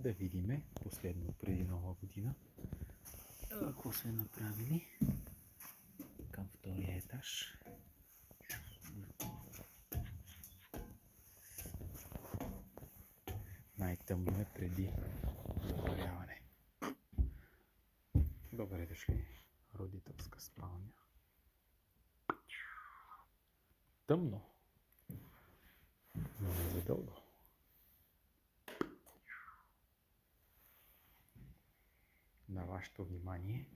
да видим последно преди нова година какво сме направили към втория етаж. Най-тъмно е преди заваряване. Добре дошли, родителска спалня. Тъмно, но не задълго. На вашето внимание.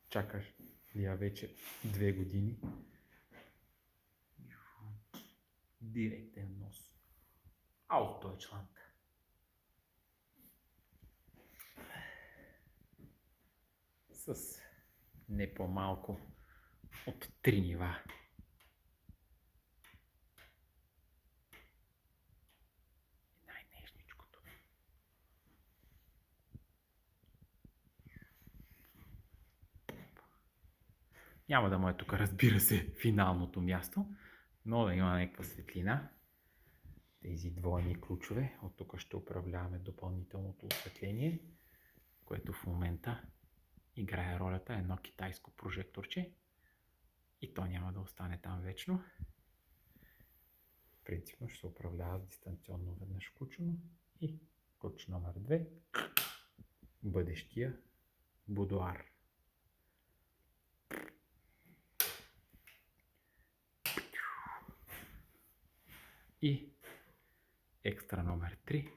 Чакаш ли я вече 2 години? Директен нос. Ау, Deutschland. С не по-малко от 3 нива. Най-нежничкото. Няма да му е тук, разбира се, финалното място, но да има някаква светлина. Тези двойни ключове. От тук ще управляваме допълнителното осветление, което в момента играе ролята едно китайско прожекторче. И то няма да остане там вечно. Принципно ще се управлява дистанционно веднъж включено. И ключ номер 2. Бъдещия будуар. И екстра номер 3.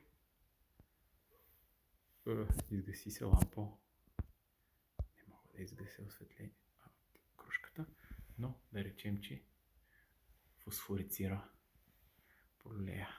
Изгаси се лампо. Не мога да изгася осветление. Кружката. Но да речем, че фосфорицира полея.